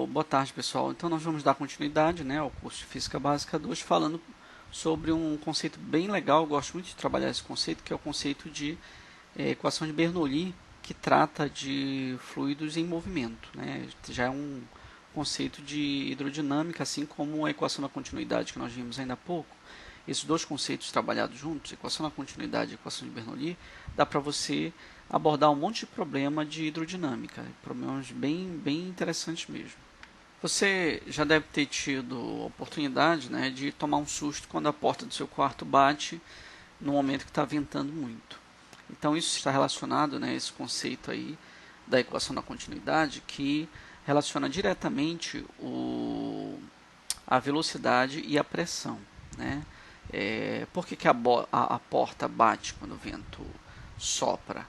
boa tarde pessoal. Então nós vamos dar continuidade, né, ao curso de Física Básica 2, falando sobre um conceito bem legal. Eu gosto muito de trabalhar esse conceito, que é o conceito de equação de Bernoulli, que trata de fluidos em movimento, né? Já é um conceito de hidrodinâmica, assim como a equação da continuidade que nós vimos ainda há pouco. Esses dois conceitos trabalhados juntos, equação da continuidade e equação de Bernoulli, dá para você abordar um monte de problema de hidrodinâmica, problemas bem interessantes mesmo. Você já deve ter tido a oportunidade, né, de tomar um susto quando a porta do seu quarto bate no momento que está ventando muito. Então isso está relacionado, né, esse conceito aí da equação da continuidade, que relaciona diretamente a velocidade e a pressão, né? Por que a porta bate quando o vento sopra?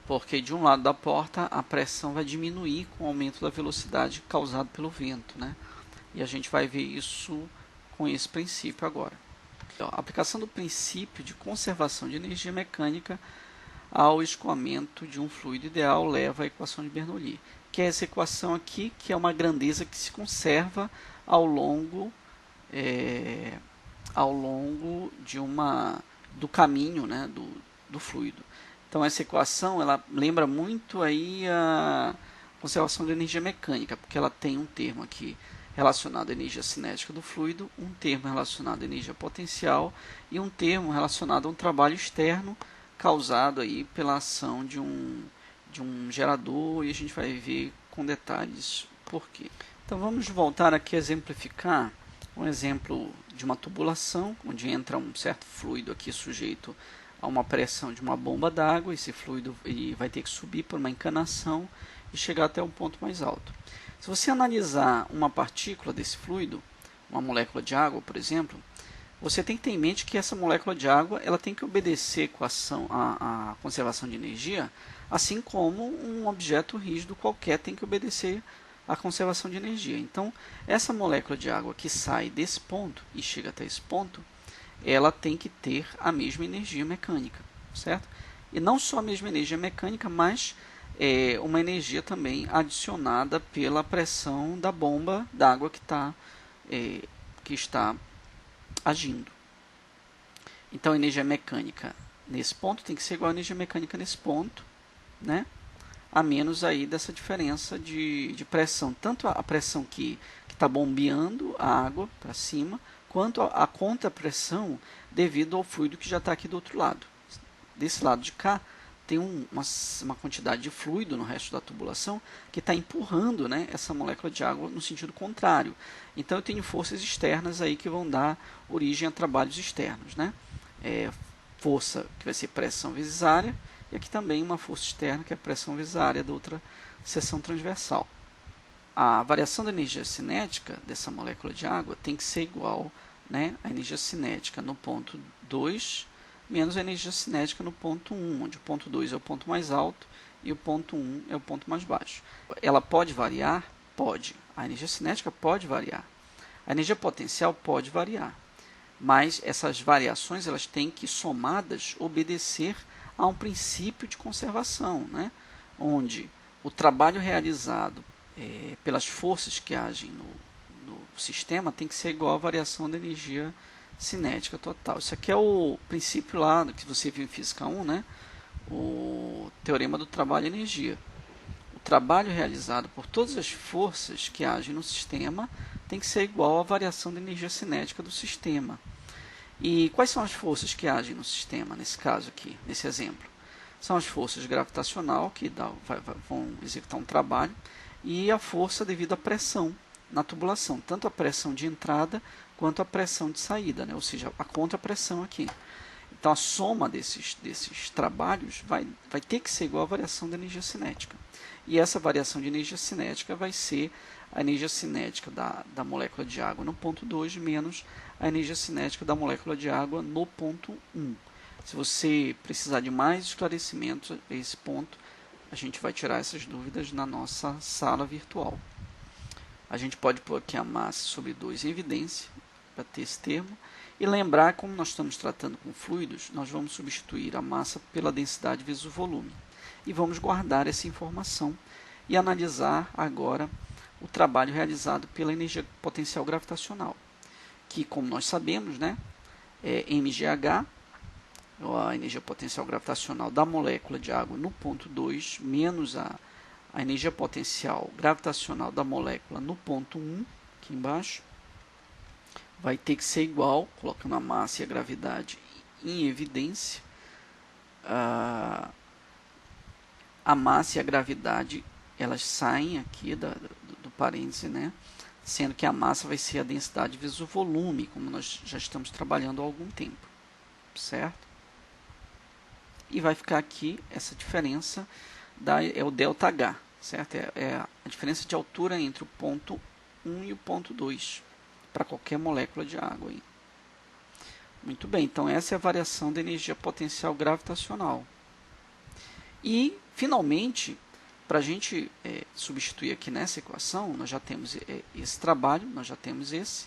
Porque de um lado da porta a pressão vai diminuir com o aumento da velocidade causado pelo vento, né? E a gente vai ver isso com esse princípio agora. Então, a aplicação do princípio de conservação de energia mecânica ao escoamento de um fluido ideal leva à equação de Bernoulli, que é essa equação aqui, que é uma grandeza que se conserva ao longo do caminho, né, do fluido. Então essa equação ela lembra muito aí a conservação de energia mecânica, porque ela tem um termo aqui relacionado à energia cinética do fluido, um termo relacionado à energia potencial e um termo relacionado a um trabalho externo causado aí pela ação de um gerador, e a gente vai ver com detalhes por quê. Então vamos voltar aqui a exemplificar um exemplo de uma tubulação, onde entra um certo fluido aqui sujeito a uma pressão de uma bomba d'água. Esse fluido ele vai ter que subir por uma encanação e chegar até um ponto mais alto. Se você analisar uma partícula desse fluido, uma molécula de água, por exemplo, você tem que ter em mente que essa molécula de água ela tem que obedecer a conservação de energia, assim como um objeto rígido qualquer tem que obedecer à conservação de energia. Então, essa molécula de água que sai desse ponto e chega até esse ponto, ela tem que ter a mesma energia mecânica, certo? E não só a mesma energia mecânica, mas uma energia também adicionada pela pressão da bomba d'água que está agindo. Então, a energia mecânica nesse ponto tem que ser igual à energia mecânica nesse ponto, né? A menos aí dessa diferença de pressão, tanto a pressão que está bombeando a água para cima, quanto a contrapressão devido ao fluido que já está aqui do outro lado. Desse lado de cá, tem uma quantidade de fluido no resto da tubulação que está empurrando, né, essa molécula de água no sentido contrário. Então, eu tenho forças externas aí que vão dar origem a trabalhos externos, né? Força que vai ser pressão vezes área, e aqui também uma força externa que é a pressão vezes a área da outra seção transversal. A variação da energia cinética dessa molécula de água tem que ser igual, né, à energia cinética no ponto 2 menos a energia cinética no ponto 1, onde o ponto 2 é o ponto mais alto e o ponto 1 é o ponto mais baixo. Ela pode variar? Pode. A energia cinética pode variar. A energia potencial pode variar. Mas essas variações elas têm que, somadas, obedecer a um princípio de conservação, né, onde o trabalho realizado pelas forças que agem no sistema tem que ser igual à variação da energia cinética total. Isso aqui é o princípio lá que você viu em Física 1, né? O teorema do trabalho e energia. O trabalho realizado por todas as forças que agem no sistema tem que ser igual à variação da energia cinética do sistema. E quais são as forças que agem no sistema, nesse caso aqui, nesse exemplo? São as forças gravitacional, que vão executar um trabalho, e a força devido à pressão na tubulação, tanto a pressão de entrada quanto a pressão de saída, né? Ou seja, a contrapressão aqui. Então, a soma desses trabalhos vai ter que ser igual à variação da energia cinética. E essa variação de energia cinética vai ser a energia cinética da molécula de água no ponto 2 menos a energia cinética da molécula de água no ponto 1. Se você precisar de mais esclarecimentos a esse ponto, a gente vai tirar essas dúvidas na nossa sala virtual. A gente pode pôr aqui a massa sobre 2 em evidência, para ter esse termo, e lembrar, como nós estamos tratando com fluidos, nós vamos substituir a massa pela densidade vezes o volume. E vamos guardar essa informação e analisar agora o trabalho realizado pela energia potencial gravitacional, que, como nós sabemos, né, é mgh, a energia potencial gravitacional da molécula de água no ponto 2, menos a energia potencial gravitacional da molécula no ponto 1, aqui embaixo, vai ter que ser igual, colocando a massa e a gravidade em evidência. A massa e a gravidade, elas saem aqui do parêntese, né? Sendo que a massa vai ser a densidade vezes o volume, como nós já estamos trabalhando há algum tempo, certo? E vai ficar aqui essa diferença, é o ΔH, certo? É a diferença de altura entre o ponto 1 e o ponto 2, para qualquer molécula de água aí. Muito bem, então essa é a variação da energia potencial gravitacional. E, finalmente, para a gente substituir aqui nessa equação, nós já temos esse trabalho, nós já temos esse,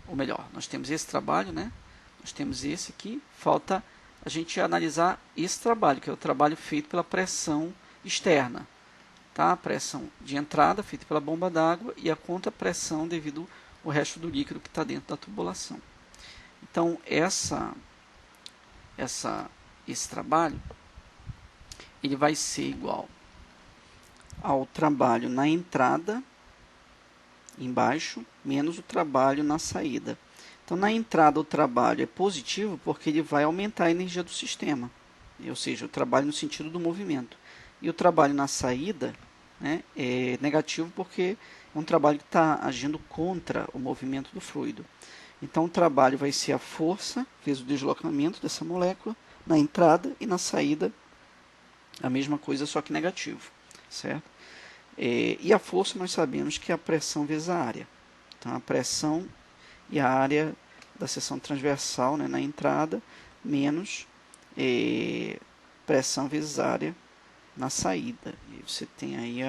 ou melhor, nós temos esse trabalho, né? Nós temos esse aqui, falta a gente analisar esse trabalho, que é o trabalho feito pela pressão externa. Tá? A pressão de entrada feita pela bomba d'água e a contrapressão devido ao resto do líquido que está dentro da tubulação. Então, esse trabalho ele vai ser igual ao trabalho na entrada, embaixo, menos o trabalho na saída. Então, na entrada, o trabalho é positivo porque ele vai aumentar a energia do sistema, ou seja, o trabalho no sentido do movimento. E o trabalho na saída, né, é negativo porque é um trabalho que está agindo contra o movimento do fluido. Então, o trabalho vai ser a força vezes o deslocamento dessa molécula na entrada e na saída, a mesma coisa, só que negativo, certo? E a força nós sabemos que é a pressão vezes a área. Então, a pressão e a área da seção transversal, né, na entrada, menos pressão vezes área na saída. E você tem aí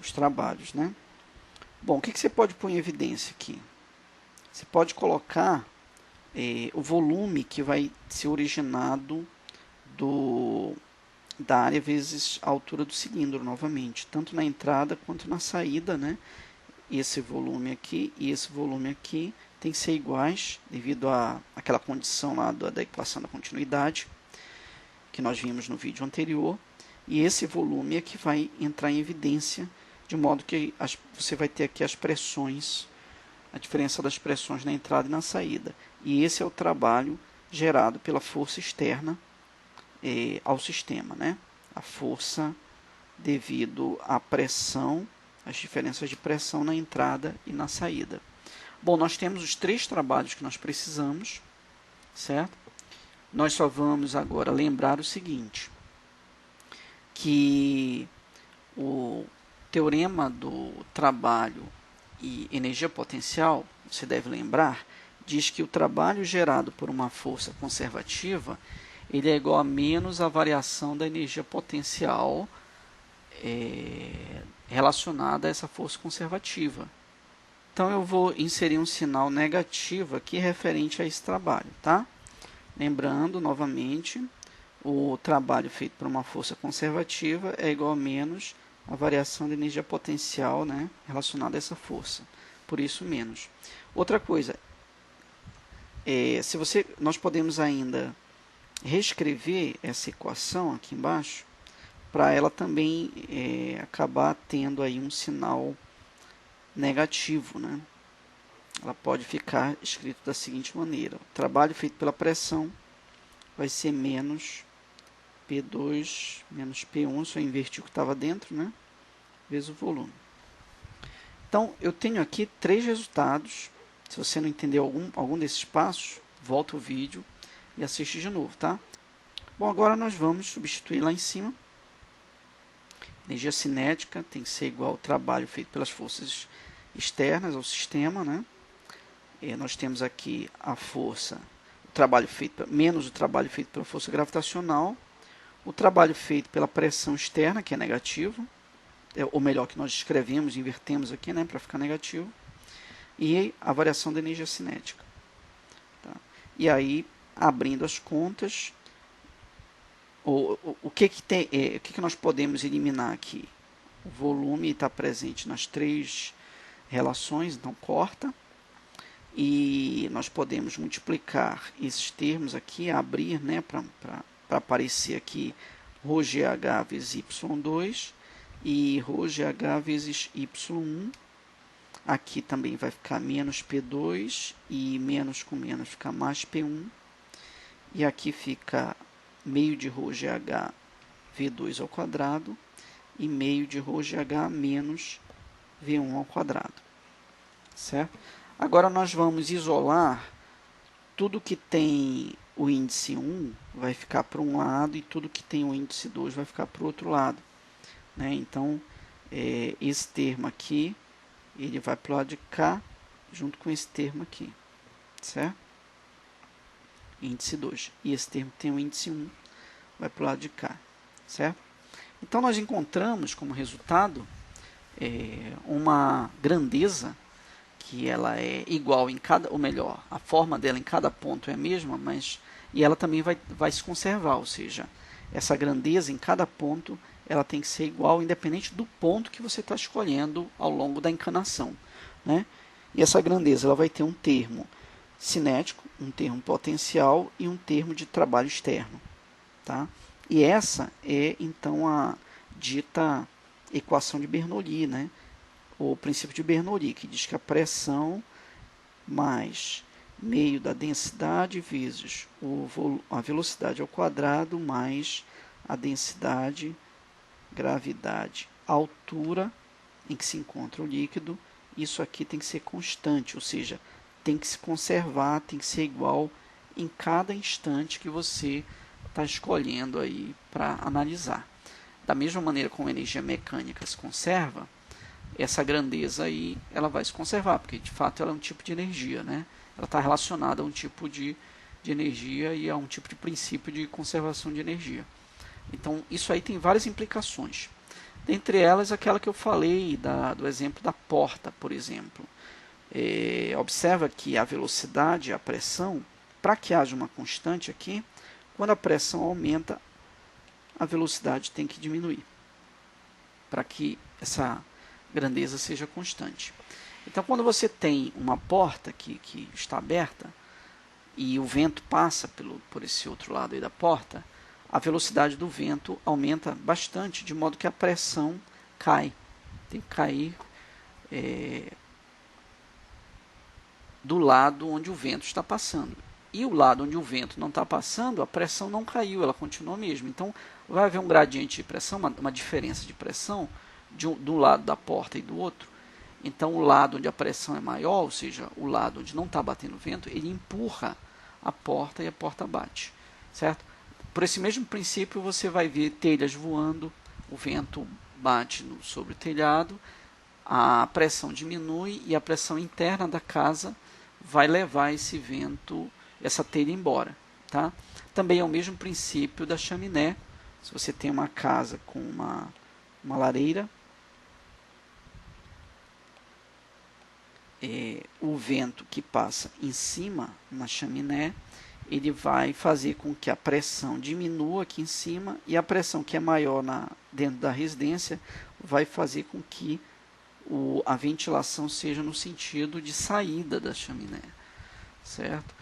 os trabalhos, né? Bom, o que você pode pôr em evidência aqui? Você pode colocar o volume que vai ser originado da área vezes a altura do cilindro, novamente, tanto na entrada quanto na saída, né? Esse volume aqui e esse volume aqui tem que ser iguais, devido àquela condição lá da equação da continuidade, que nós vimos no vídeo anterior, e esse volume é que vai entrar em evidência, de modo que você vai ter aqui as pressões, a diferença das pressões na entrada e na saída. E esse é o trabalho gerado pela força externa ao sistema, né? A força devido à pressão, as diferenças de pressão na entrada e na saída. Bom, nós temos os 3 trabalhos que nós precisamos, certo? Nós só vamos agora lembrar o seguinte, que o teorema do trabalho e energia potencial, você deve lembrar, diz que o trabalho gerado por uma força conservativa ele é igual a menos a variação da energia potencial relacionada a essa força conservativa. Então, eu vou inserir um sinal negativo aqui referente a esse trabalho, tá? Lembrando, novamente, o trabalho feito por uma força conservativa é igual a menos a variação da energia potencial, né, relacionada a essa força. Por isso, menos. Outra coisa, nós podemos ainda reescrever essa equação aqui embaixo para ela também acabar tendo aí um sinal negativo, né? Ela pode ficar escrito da seguinte maneira: o trabalho feito pela pressão vai ser menos P2 menos P1, só inverti o que estava dentro, né? Vezes o volume. Então, eu tenho aqui 3 resultados. Se você não entendeu algum desses passos, volta o vídeo e assiste de novo, tá? Bom, agora nós vamos substituir lá em cima. Energia cinética tem que ser igual ao trabalho feito pelas forças externas ao sistema, né? Nós temos aqui a força, o trabalho feito menos o trabalho feito pela força gravitacional, o trabalho feito pela pressão externa, que é negativo, ou melhor, que nós escrevemos, invertemos aqui, né, para ficar negativo, e a variação da energia cinética. Tá? E aí, abrindo as contas, o que nós podemos eliminar aqui? O volume está presente nas três relações, então corta. E nós podemos multiplicar esses termos aqui, abrir, né, para aparecer aqui ρgh vezes y2 e ρgh vezes y1. Aqui também vai ficar menos P2 e menos com menos fica mais P1. E aqui fica meio de ρgh V2 ao quadrado e meio de ρgh menos V1 ao quadrado. Certo? Agora nós vamos isolar tudo que tem o índice 1 vai ficar para um lado e tudo que tem o índice 2 vai ficar para o outro lado. Né? Então, esse termo aqui ele vai para o lado de cá junto com esse termo aqui. Certo? Índice 2. E esse termo tem o índice 1 vai para o lado de cá. Certo? Então, nós encontramos como resultado uma grandeza que ela é igual em cada, ou melhor, a forma dela em cada ponto é a mesma, e ela também vai se conservar, ou seja, essa grandeza em cada ponto ela tem que ser igual, independente do ponto que você está escolhendo ao longo da encanação. Né? E essa grandeza ela vai ter um termo cinético, um termo potencial e um termo de trabalho externo. Tá? E essa é, então, a dita equação de Bernoulli, né? O princípio de Bernoulli, que diz que a pressão mais meio da densidade vezes a velocidade ao quadrado mais a densidade, gravidade, altura em que se encontra o líquido, isso aqui tem que ser constante, ou seja, tem que se conservar, tem que ser igual em cada instante que você está escolhendo aí para analisar. Da mesma maneira como a energia mecânica se conserva, essa grandeza aí ela vai se conservar, porque de fato ela é um tipo de energia, né? Ela está relacionada a um tipo de energia e a um tipo de princípio de conservação de energia. Então isso aí tem várias implicações. Dentre elas aquela que eu falei do exemplo da porta, por exemplo. Observa que a velocidade e a pressão, para que haja uma constante aqui, quando a pressão aumenta, a velocidade tem que diminuir, para que essa grandeza seja constante. Então, quando você tem uma porta que está aberta e o vento passa por esse outro lado aí da porta, a velocidade do vento aumenta bastante, de modo que a pressão cai. Tem que cair do lado onde o vento está passando. E o lado onde o vento não está passando, a pressão não caiu, ela continua mesmo. Então, vai haver um gradiente de pressão, uma diferença de pressão, de um lado da porta e do outro. Então, o lado onde a pressão é maior, ou seja, o lado onde não está batendo vento, ele empurra a porta e a porta bate. Certo? Por esse mesmo princípio, você vai ver telhas voando, o vento bate sobre o telhado, a pressão diminui e a pressão interna da casa vai levar esse vento, essa telha embora. Tá? Também é o mesmo princípio da chaminé. Se você tem uma casa com uma lareira, o vento que passa em cima na chaminé, ele vai fazer com que a pressão diminua aqui em cima e a pressão que é maior dentro da residência vai fazer com que a ventilação seja no sentido de saída da chaminé. Certo?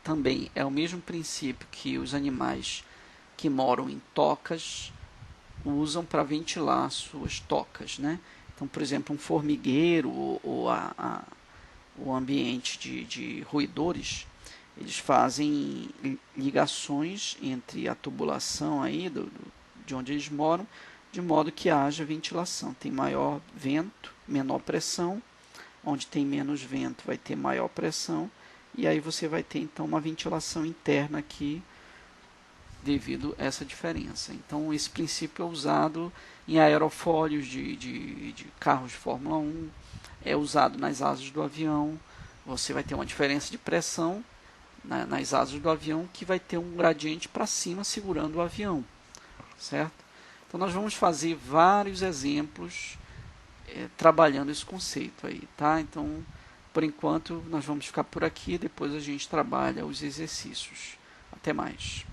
Também é o mesmo princípio que os animais que moram em tocas usam para ventilar suas tocas, né? Então, por exemplo, um formigueiro ou o ambiente de roedores, eles fazem ligações entre a tubulação aí de onde eles moram, de modo que haja ventilação. Tem maior vento, menor pressão, onde tem menos vento vai ter maior pressão, e aí você vai ter então uma ventilação interna aqui devido a essa diferença. Então, esse princípio é usado em aerofólios de carros de Fórmula 1, é usado nas asas do avião. Você vai ter uma diferença de pressão nas asas do avião que vai ter um gradiente para cima segurando o avião. Certo? Então, nós vamos fazer vários exemplos trabalhando esse conceito aí. Tá? Então, por enquanto, nós vamos ficar por aqui, depois a gente trabalha os exercícios. Até mais.